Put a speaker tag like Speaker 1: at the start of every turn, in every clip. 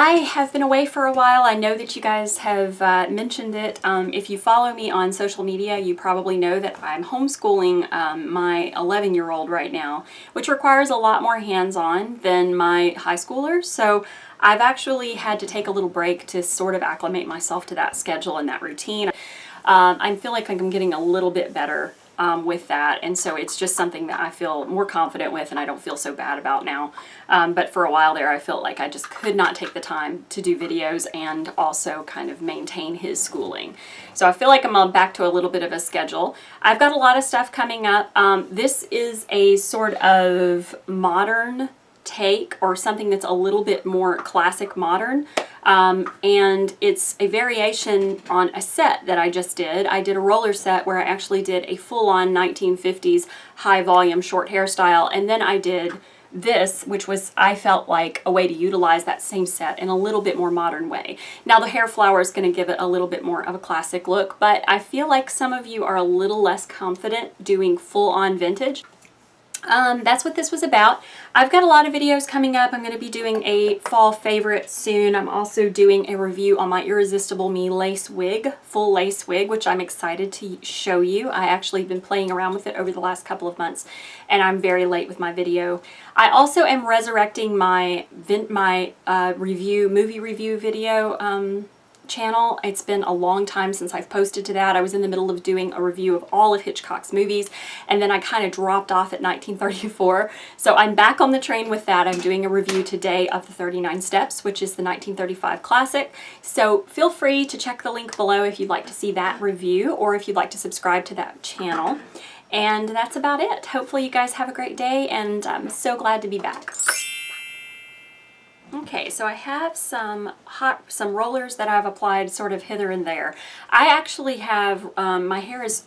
Speaker 1: I have been away for a while. I know that you guys have mentioned it. If you follow me on social media, you probably know that I'm homeschooling my 11-year-old right now, which requires a lot more hands-on than my high schoolers. So I've actually had to take a little break to sort of acclimate myself to that schedule and that routine. I feel like I'm getting a little bit better with that, and so it's just something that I feel more confident with and I don't feel so bad about now. But for a while there I felt like I just could not take the time to do videos and also kind of maintain his schooling. So I feel like I'm back to a little bit of a schedule. I've got a lot of stuff coming up. This is a sort of modern take, or something that's a little bit more classic modern. And it's a variation on a set that I just did. I did a roller set where I actually did a full-on 1950s high volume short hairstyle, and then I did this, which was, I felt like, a way to utilize that same set in a little bit more modern way. Now the hair flower is going to give it a little bit more of a classic look, but I feel like some of you are a little less confident doing full-on vintage. That's what this was about. I've got a lot of videos coming up. I'm going to be doing a fall favorite soon. I'm also doing a review on my Irresistible Me lace wig, full lace wig, which I'm excited to show you. I actually have been playing around with it over the last couple of months, and I'm very late with my video. I also am resurrecting my movie review video channel. It's been a long time since I've posted to that. I was in the middle of doing a review of all of Hitchcock's movies, and then I kind of dropped off at 1934. So I'm back on the train with that. I'm doing a review today of The 39 Steps, which is the 1935 classic. So feel free to check the link below if you'd like to see that review, or if you'd like to subscribe to that channel. And that's about it. Hopefully you guys have a great day, and I'm so glad to be back. Okay, so I have some rollers that I've applied sort of hither and there. I actually have, my hair is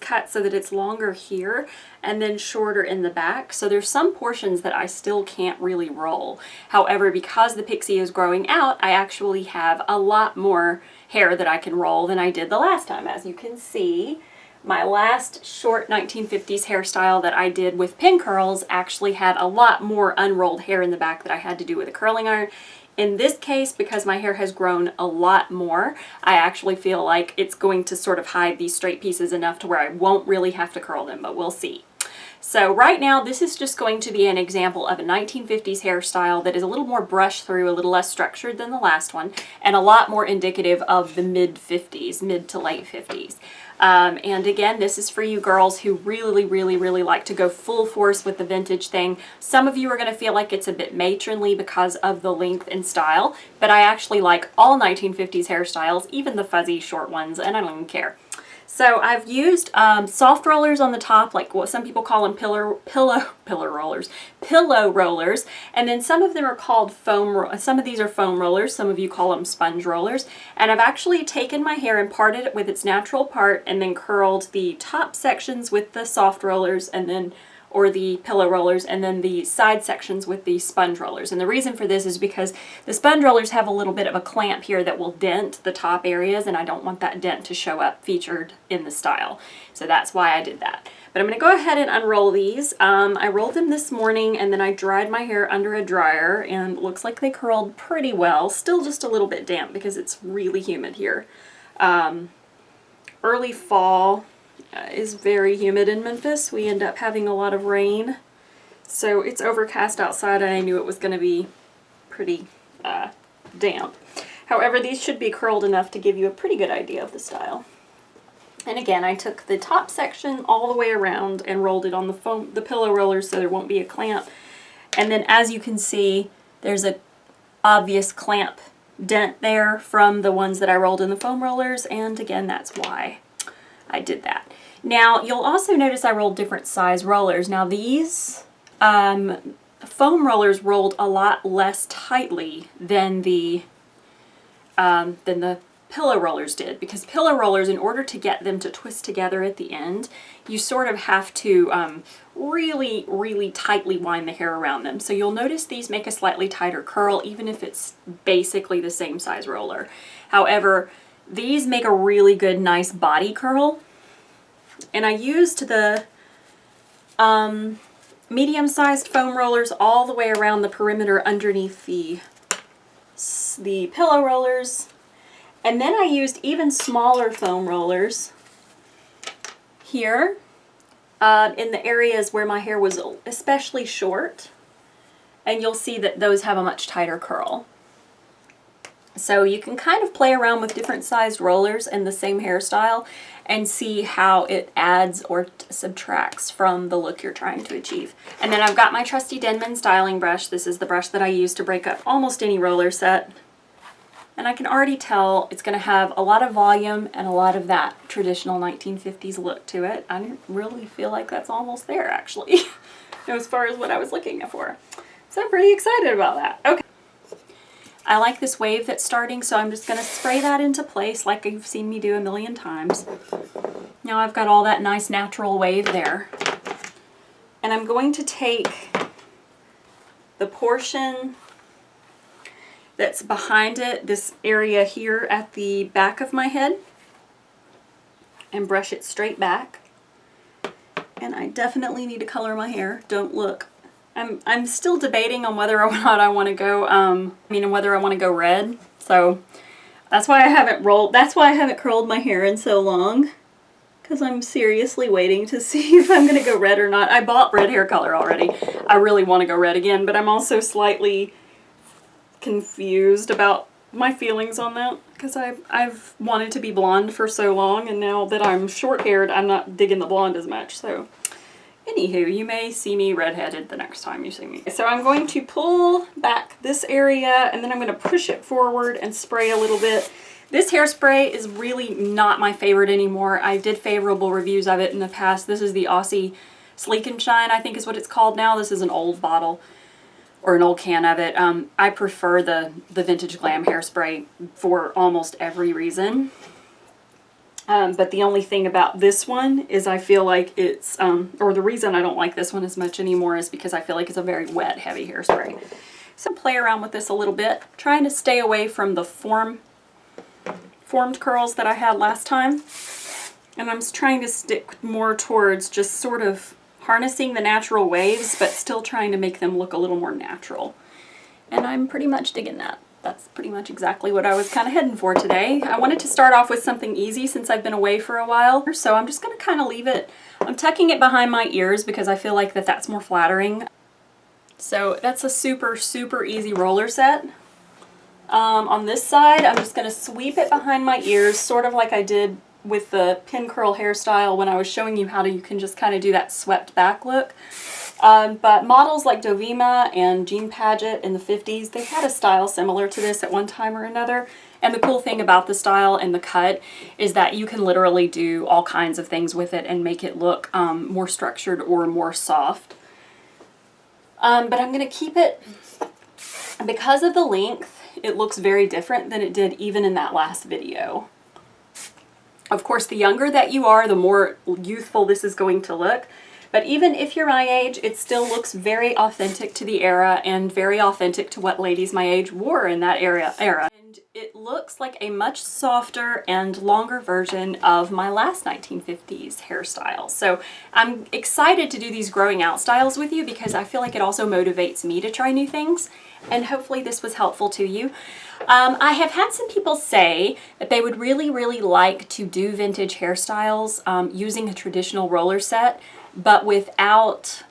Speaker 1: cut so that it's longer here and then shorter in the back. So there's some portions that I still can't really roll. However, because the pixie is growing out, I actually have a lot more hair that I can roll than I did the last time. As you can see, my last short 1950s hairstyle that I did with pin curls actually had a lot more unrolled hair in the back that I had to do with a curling iron. In this case, because my hair has grown a lot more, I actually feel like it's going to sort of hide these straight pieces enough to where I won't really have to curl them, but we'll see. So right now, this is just going to be an example of a 1950s hairstyle that is a little more brush through, a little less structured than the last one, and a lot more indicative of the mid-50s, mid to late 50s. And again, this is for you girls who really like to go full force with the vintage thing. Some of you are going to feel like it's a bit matronly because of the length and style, but I actually like all 1950s hairstyles, even the fuzzy short ones, and I don't even care. So I've used soft rollers on the top, like what some people call them pillow rollers, and then some of them are called some of these are foam rollers, some of you call them sponge rollers, and I've actually taken my hair and parted it with its natural part and then curled the top sections with the soft rollers and then or the pillow rollers, and then the side sections with the sponge rollers. And the reason for this is because the sponge rollers have a little bit of a clamp here that will dent the top areas, and I don't want that dent to show up featured in the style. So that's why I did that. But I'm going to go ahead and unroll these. I rolled them this morning, and then I dried my hair under a dryer, and it looks like they curled pretty well. Still just a little bit damp because it's really humid here. Early fall is very humid in Memphis. We end up having a lot of rain, so it's overcast outside, and I knew it was going to be pretty damp. However, these should be curled enough to give you a pretty good idea of the style. And again, I took the top section all the way around and rolled it on the pillow rollers so there won't be a clamp. And then as you can see, there's an obvious clamp dent there from the ones that I rolled in the foam rollers, and again, that's why I did that. Now, you'll also notice I rolled different size rollers. Now, these foam rollers rolled a lot less tightly than the pillow rollers did, because pillow rollers, in order to get them to twist together at the end, you sort of have to really tightly wind the hair around them. So you'll notice these make a slightly tighter curl, even if it's basically the same size roller. However, these make a really good, nice body curl. And I used the medium-sized foam rollers all the way around the perimeter underneath the the pillow rollers, and then I used even smaller foam rollers here in the areas where my hair was especially short, and you'll see that those have a much tighter curl. So you can kind of play around with different sized rollers in the same hairstyle and see how it adds or subtracts from the look you're trying to achieve. And then I've got my trusty Denman styling brush. This is the brush that I use to break up almost any roller set. And I can already tell it's going to have a lot of volume and a lot of that traditional 1950s look to it. I really feel like that's almost there, actually, as far as what I was looking for. So I'm pretty excited about that. Okay. I like this wave that's starting, so I'm just going to spray that into place like you've seen me do a million times. Now I've got all that nice natural wave there. And I'm going to take the portion that's behind it, this area here at the back of my head, and brush it straight back. And I definitely need to color my hair. Don't look. I'm still debating on whether or not I want to go, whether I want to go red. So that's why I haven't curled my hair in so long, because I'm seriously waiting to see if I'm going to go red or not. I bought red hair color already. I really want to go red again, but I'm also slightly confused about my feelings on that, because I've wanted to be blonde for so long, and now that I'm short-haired, I'm not digging the blonde as much. So anywho, you may see me redheaded the next time you see me. So I'm going to pull back this area, and then I'm going to push it forward and spray a little bit. This hairspray is really not my favorite anymore. I did favorable reviews of it in the past. This is the Aussie Sleek and Shine, I think is what it's called now. This is an old bottle, or an old can of it. I prefer the Vintage Glam hairspray for almost every reason. But the only thing about this one is I feel like it's, or the reason I don't like this one as much anymore is because I feel like it's a very wet, heavy hairspray. So play around with this a little bit, trying to stay away from the formed curls that I had last time. And I'm trying to stick more towards just sort of harnessing the natural waves, but still trying to make them look a little more natural. And I'm pretty much digging that. That's pretty much exactly what I was kind of heading for today. I wanted to start off with something easy since I've been away for a while. So I'm just going to kind of leave it. I'm tucking it behind my ears because I feel like that's more flattering. So that's a super, super easy roller set. On this side, I'm just going to sweep it behind my ears, sort of like I did with the pin curl hairstyle when I was showing you how you can just kind of do that swept back look. But models like Dovima and Jean Paget in the 50s, they had a style similar to this at one time or another. And the cool thing about the style and the cut is that you can literally do all kinds of things with it and make it look more structured or more soft. But I'm going to keep it, because of the length, it looks very different than it did even in that last video. Of course, the younger that you are, the more youthful this is going to look. But even if you're my age, it still looks very authentic to the era and very authentic to what ladies my age wore in that era. And it looks like a much softer and longer version of my last 1950s hairstyle. So I'm excited to do these growing out styles with you because I feel like it also motivates me to try new things. And hopefully this was helpful to you. I have had some people say that they would really, really like to do vintage hairstyles using a traditional roller set, but without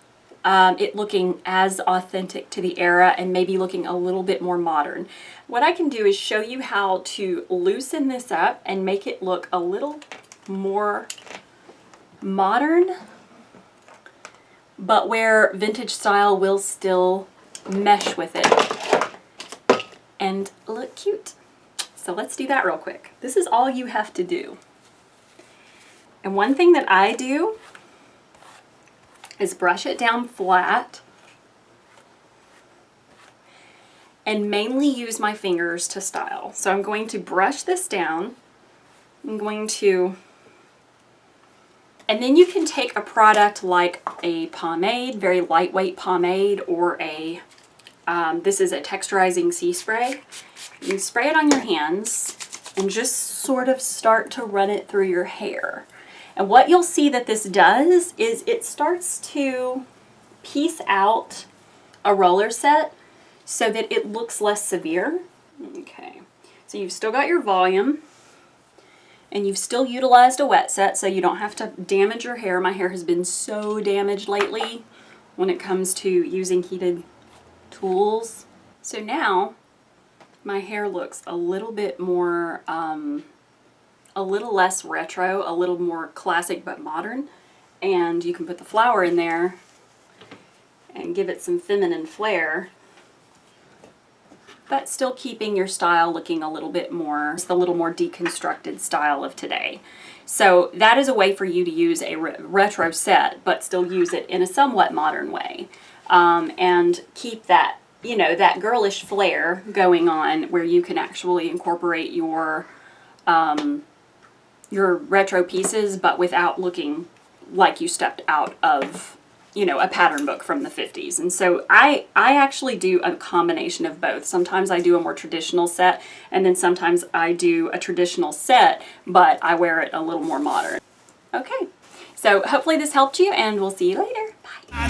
Speaker 1: it looking as authentic to the era and maybe looking a little bit more modern. What I can do is show you how to loosen this up and make it look a little more modern, but where vintage style will still mesh with it and look cute. So let's do that real quick. This is all you have to do. And one thing that I do is brush it down flat and mainly use my fingers to style. So I'm going to brush this down. I'm going to, and then you can take a product like a pomade, very lightweight pomade, or a, this is a texturizing sea spray. You spray it on your hands and just sort of start to run it through your hair. And what you'll see that this does is it starts to piece out a roller set so that it looks less severe. Okay, so you've still got your volume, and you've still utilized a wet set, so you don't have to damage your hair. My hair has been so damaged lately when it comes to using heated tools. So now my hair looks a little bit more, a little less retro, a little more classic but modern. And you can put the flower in there and give it some feminine flair, but still keeping your style looking a little bit more, it's the little more deconstructed style of today. So that is a way for you to use a retro set, but still use it in a somewhat modern way. And keep that, you know, that girlish flair going on where you can actually incorporate your retro pieces, but without looking like you stepped out of, you know, a pattern book from the 50s. And so I actually do a combination of both. Sometimes I do a more traditional set, and then sometimes I do a traditional set, but I wear it a little more modern. Okay, so hopefully this helped you, and we'll see you later. Bye.